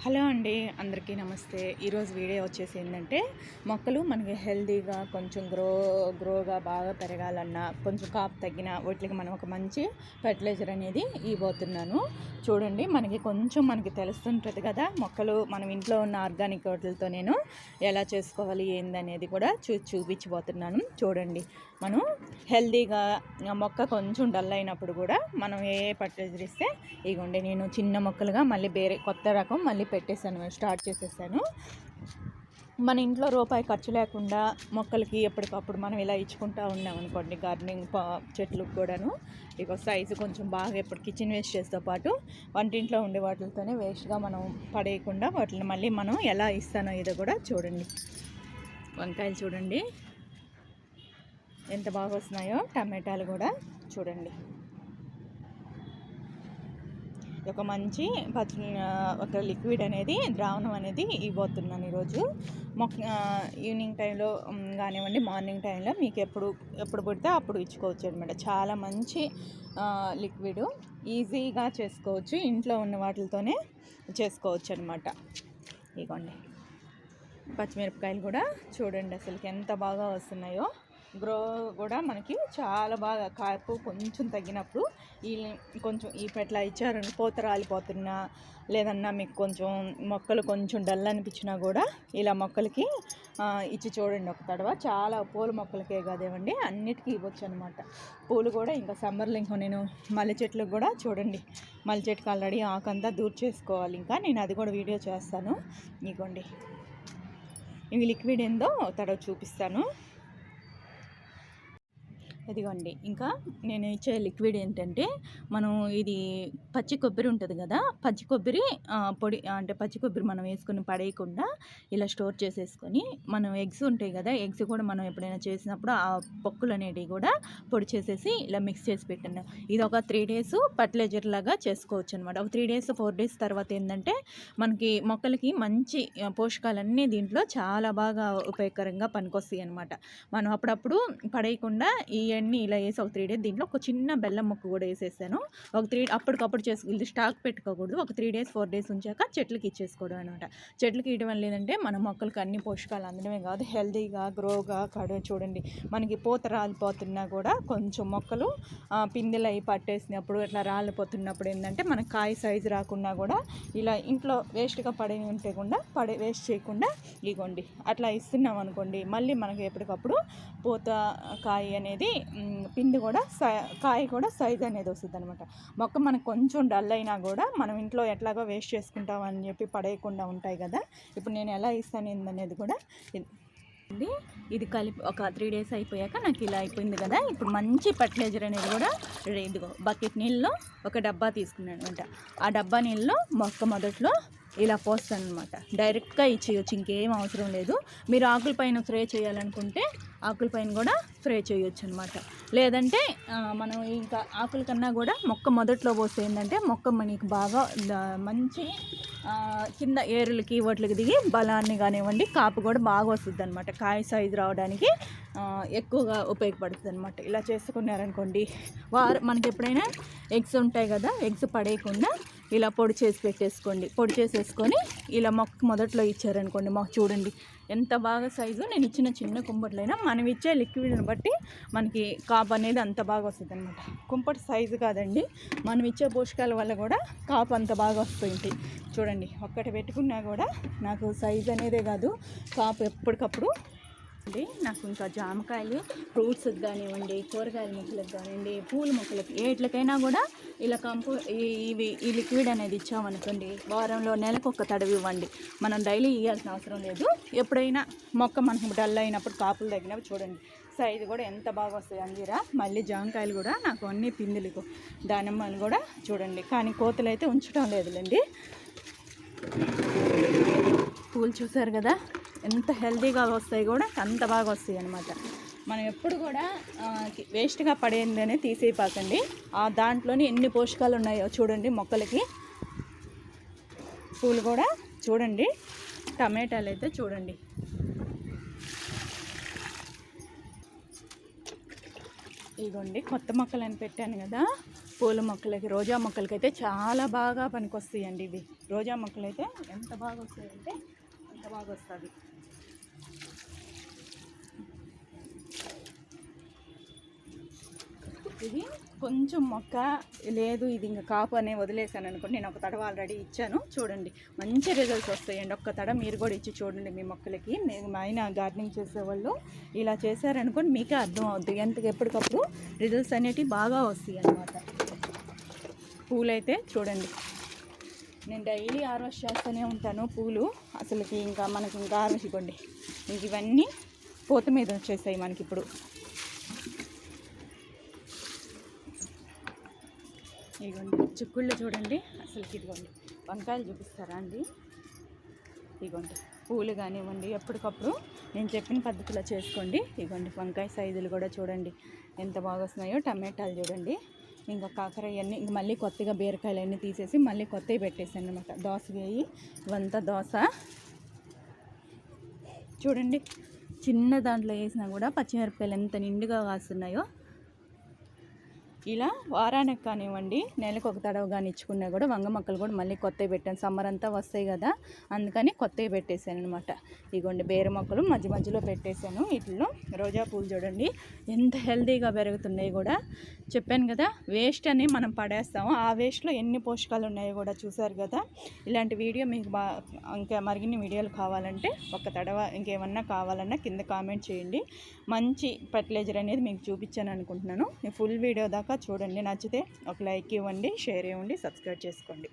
Hello అండి, అందరికీ నమస్తే. ఈరోజు వీడియో వచ్చేసి ఏంటంటే, మొక్కలు మనకి హెల్తీగా కొంచెం గ్రోగా బాగా పెరగాలన్నా, కొంచెం కాపు తగ్గిన వాటికి మనం ఒక మంచి ఫెర్టిలైజర్ అనేది ఇవ్వబోతున్నాను. చూడండి, మనకి తెలుస్తుంటుంది కదా, మొక్కలు మనం ఇంట్లో ఉన్న ఆర్గానిక్ వాటితో నేను ఎలా చేసుకోవాలి ఏందనేది కూడా చూపించబోతున్నాను. చూడండి, మనం హెల్తీగా మొక్క కొంచెం డల్ అయినప్పుడు కూడా మనం ఏ ఫెర్టిలైజర్ ఇస్తే, ఇగోండి నేను చిన్న మొక్కలుగా మళ్ళీ వేరే కొత్త రకం మళ్ళీ స్టార్ట్ చేసేసాను. మన ఇంట్లో రూపాయి ఖర్చు లేకుండా మొక్కలకి ఎప్పటికప్పుడు మనం ఇలా ఇచ్చుకుంటూ ఉన్నాం అనుకోండి, గార్డెనింగ్ చెట్లకు కూడాను ఇక సైజు కొంచెం బాగా ఎప్పుడు కిచెన్ వేస్టేజ్తో పాటు వంటింట్లో ఉండే వాటితోనే వేస్ట్గా మనం పడేయకుండా వాటిని మళ్ళీ మనం ఎలా ఇస్తానో ఇదో కూడా చూడండి. వంకాయలు చూడండి ఎంత బాగా వస్తున్నాయో, టమాటాలు కూడా చూడండి. ఒక మంచి ఒక లిక్విడ్ అనేది ద్రావణం అనేది ఇవ్వబోతున్నాను ఈరోజు. ఈవినింగ్ టైంలో కానివ్వండి, మార్నింగ్ టైంలో మీకు ఎప్పుడు పడితే అప్పుడు ఇచ్చుకోవచ్చు అనమాట. చాలా మంచి లిక్విడ్, ఈజీగా చేసుకోవచ్చు, ఇంట్లో ఉన్న వాటితోనే చేసుకోవచ్చు అనమాట. ఇదిగోండి, పచ్చిమిరపకాయలు కూడా చూడండి అసలుకి ఎంత బాగా వస్తున్నాయో. గ్రో కూడా మనకి చాలా బాగా కాపు కొంచెం తగ్గినప్పుడు కొంచెం ఈ పెట్ల ఇచ్చారని పూత రాలిపోతున్నా, లేదన్నా మీకు కొంచెం మొక్కలు కొంచెం డల్ అనిపించినా కూడా ఇలా మొక్కలకి ఇచ్చి చూడండి ఒక తడవ. చాలా పూల మొక్కలకే కాదేవండి, అన్నిటికీ ఇవ్వచ్చు అనమాట. పూలు కూడా ఇంకా సమ్మర్లో ఇంకా నేను మల్లె చెట్లకు కూడా చూడండి, మల్లె చెట్టుకు ఆల్రెడీ ఆకంతా దూర్ చేసుకోవాలి, ఇంకా నేను అది కూడా వీడియో చేస్తాను. ఇదిగోండి, ఇవి లిక్విడ్ ఏందో తడవ చూపిస్తాను. ఇదిగోండి, ఇంకా నేను ఇచ్చే లిక్విడ్ ఏంటంటే, మనం ఇది పచ్చి కొబ్బరి ఉంటుంది కదా, పచ్చి కొబ్బరి పొడి అంటే పచ్చి కొబ్బరి మనం వేసుకొని పడేయకుండా ఇలా స్టోర్ చేసేసుకొని, మనం ఎగ్స్ ఉంటాయి కదా, ఎగ్స్ కూడా మనం ఎప్పుడైనా చేసినప్పుడు ఆ పొక్కులు అనేటివి కూడా పొడి చేసేసి ఇలా మిక్స్ చేసి పెట్టాను. ఇది ఒక 3 days ఫర్టిలైజర్ లాగా చేసుకోవచ్చు అనమాట. ఒక 3 days 4 days తర్వాత ఏంటంటే మనకి మొక్కలకి మంచి పోషకాలన్నీ దీంట్లో చాలా బాగా ఉపయోగకరంగా పనికొస్తాయి అనమాట. మనం అప్పుడప్పుడు పడేయకుండా ఇవన్నీ ఇలా వేసి ఒక 3 days దీంట్లో ఒక చిన్న బెల్లం ముక్క కూడా వేసేసాను. ఒక 3 అప్పటికప్పుడు ఇది స్టాక్ పెట్టుకోకూడదు. ఒక 3 days 4 days ఉంచాక చెట్లకి ఇచ్చేసుకోవడం అనమాట. చెట్లకి ఇవ్వడం వల్ల ఏంటంటే మన మొక్కలకి అన్ని పోషకాలు అందడమే కాదు, హెల్తీగా గ్రోగా చూడండి. మనకి పూత రాలిపోతున్నా కూడా కొంచెం మొక్కలు పిందెలు అయి పట్టేసినప్పుడు ఇట్లా రాలిపోతున్నప్పుడు ఏంటంటే మనకి కాయ సైజు రాకుండా కూడా ఇలా ఇంట్లో వేస్ట్గా పడేవి ఉంటే కూడా వేస్ట్ చేయకుండా ఇగోండి అట్లా ఇస్తున్నాం అనుకోండి, మళ్ళీ మనకి ఎప్పటికప్పుడు పూత కాయ అనేది పిండి కూడా కాయ కూడా సైజ్ అనేది వస్తుంది అనమాట. మొక్క మనకు కొంచెం డల్ అయినా కూడా మనం ఇంట్లో ఎట్లాగో వేస్ట్ చేసుకుంటాం అని చెప్పి పడేయకుండా ఉంటాయి కదా. ఇప్పుడు నేను ఎలా ఇస్తాను ఏందనేది కూడా ఇది కలిపి ఒక 3 days అయిపోయాక నాకు ఇలా అయిపోయింది కదా. ఇప్పుడు మంచి ఫర్టిలైజర్ అనేది కూడా ఇదిగో బకెట్ నీళ్ళలో ఒక డబ్బా తీసుకున్నాను అనమాట. ఆ డబ్బా నీళ్ళలో మొక్క మొదట్లో ఇలా పోస్తాను అనమాట. డైరెక్ట్గా ఇచ్చేయచ్చు, ఇంకేం అవసరం లేదు. మీరు ఆకుల పైన స్ప్రే చేయాలనుకుంటే ఆకుల పైన కూడా స్ప్రే చేయొచ్చు అనమాట. లేదంటే మనం ఇంకా ఆకుల కన్నా కూడా మొక్క మొదట్లో పోస్తే ఏంటంటే మొక్క మనకి బాగా మంచి కింద ఏరులకి వాటికి దిగి బలాన్ని కానివ్వండి, కాపు కూడా బాగా వస్తుంది అనమాట. కాయ సైజు రావడానికి ఎక్కువగా ఉపయోగపడుతుంది అనమాట. ఇలా చేసుకున్నారనుకోండి, మనకి ఎప్పుడైనా ఎగ్స్ ఉంటాయి కదా, ఎగ్స్ పడేయకుండా ఇలా పొడి చేసి పెట్టేసుకోండి. పొడి చేసేసుకొని ఇలా మొక్క మొదట్లో ఇచ్చారనుకోండి, చూడండి ఎంత బాగా సైజు. నేను ఇచ్చిన చిన్న కుంపట్లైనా మనం ఇచ్చే లిక్విడ్ని బట్టి మనకి కాపు అనేది అంత బాగా వస్తుంది అనమాట. కుంపటి సైజు కాదండి, మనం ఇచ్చే పోషకాల వల్ల కూడా కాపు అంత బాగా వస్తుంది. చూడండి, ఒక్కటి పెట్టుకున్నా కూడా నాకు సైజు అనేదే కాదు, కాపు ఎప్పటికప్పుడు నాకు. ఇంకా జామకాయలు ఫ్రూట్స్కి కానివ్వండి, కూరగాయల మొక్కలకు కానివ్వండి, పూల మొక్కలకి ఏట్లకైనా కూడా ఇలా ఈ లిక్విడ్ అనేది ఇచ్చామనుకోండి, వారంలో నెలకు ఒక తడవి ఇవ్వండి. మనం డైలీ ఇవ్వాల్సిన అవసరం లేదు. ఎప్పుడైనా మొక్క మనకు డల్ అయినప్పుడు కాపులు తగ్గినప్పుడు చూడండి సైజు కూడా ఎంత బాగా వస్తుంది అంజీరా. మళ్ళీ జామకాయలు కూడా నాకు అన్ని పిందులు, దానిమ్మలు కూడా చూడండి, కానీ కోతలు అయితే ఉంచడం లేదులేండి. పూలు చూసారు కదా ఎంత హెల్తీగా వస్తాయి, కూడా అంత బాగా వస్తాయి అన్నమాట. మనం ఎప్పుడు కూడా వేస్ట్గా పడేందనే తీసేయపాకండి. దాంట్లోని ఎన్ని పోషకాలు ఉన్నాయో చూడండి మొక్కలకి. పూలు కూడా చూడండి, టమాటాలు అయితే చూడండి. ఇదిగోండి కొత్త మొక్కలని పెట్టాను కదా, పూల మొక్కలకి, రోజా మొక్కలకి అయితే చాలా బాగా పనికొస్తాయండి ఇవి. రోజా మొక్కలు అయితే ఎంత బాగా వస్తాయంటే అంత బాగా వస్తుంది. ఇది కొంచెం మొక్క లేదు, ఇది ఇంకా కాపు అనే వదిలేసాను అనుకోండి. నేను ఒక తడవ ఆల్రెడీ ఇచ్చాను, చూడండి మంచి రిజల్ట్స్ వస్తాయండి. ఒక్క తడ మీరు కూడా ఇచ్చి చూడండి మీ మొక్కలకి. నేను అయినా గార్డెనింగ్ చేసేవాళ్ళు ఇలా చేశారనుకోండి, మీకే అర్థం అవుద్ది ఎంత ఎప్పటికప్పుడు రిజల్ట్స్ అనేటివి బాగా వస్తాయి అన్నమాట. పూలైతే చూడండి, నేను డైలీ హార్వెస్ట్ చేస్తూనే ఉంటాను పూలు. అసలుకి ఇంకా మనకి ఇంకా హార్వెస్ట్ ఇవ్వండి, ఇంక ఇవన్నీ పూత మీద వచ్చేసాయి మనకి ఇప్పుడు. ఇదిగోండి చిక్కుళ్ళు చూడండి, అసలుకి ఇదిగోండి వంకాయలు చూపిస్తారా అండి. ఇదిగోండి పూలు కానివ్వండి, ఎప్పటికప్పుడు నేను చెప్పిన పద్ధతిలో చేసుకోండి. ఇదిగోండి వంకాయ సైజులు కూడా చూడండి ఎంత బాగా వస్తున్నాయో. టమాటాలు చూడండి, ఇంకా కాకరయ్య అన్నీ, ఇంక మళ్ళీ కొత్తగా బీరకాయలు అన్నీ తీసేసి మళ్ళీ కొత్తవి పెట్టేసాను అనమాట. దోస వేయి ఇవంతా దోస చూడండి, చిన్న దాంట్లో వేసినా కూడా పచ్చిమిరపకాయలు ఎంత నిండుగా కాస్తున్నాయో. ఇలా వారానికి కానివ్వండి, నెలకు ఒక తడవ కానీ ఇచ్చుకున్నా కూడా వంగ మొక్కలు కూడా మళ్ళీ కొత్తవి పెట్టాను. సమ్మర్ అంతా వస్తాయి కదా, అందుకని కొత్తవి పెట్టేశాను అనమాట. ఇదిగోండి బేర మొక్కలు మధ్య మధ్యలో పెట్టేశాను. వీటిలో రోజా పూలు చూడండి ఎంత హెల్తీగా పెరుగుతున్నాయి కూడా. చెప్పాను కదా, వేస్ట్ అని మనం పడేస్తాము, ఆ వేస్ట్లో ఎన్ని పోషకాలు ఉన్నాయో కూడా చూసారు కదా. ఇలాంటి వీడియో మీకు ఇంకా మరిన్ని వీడియోలు కావాలంటే ఒక తడవ ఇంకేమన్నా కావాలన్నా కింద కామెంట్ చేయండి. మంచి ఫర్టిలైజర్ అనేది మీకు చూపించాను అనుకుంటున్నాను. ఫుల్ వీడియో దాకా చూడండి, నచ్చితే ఒక లైక్ ఇవ్వండి, షేర్ ఇవ్వండి, సబ్స్క్రైబ్ చేసుకోండి.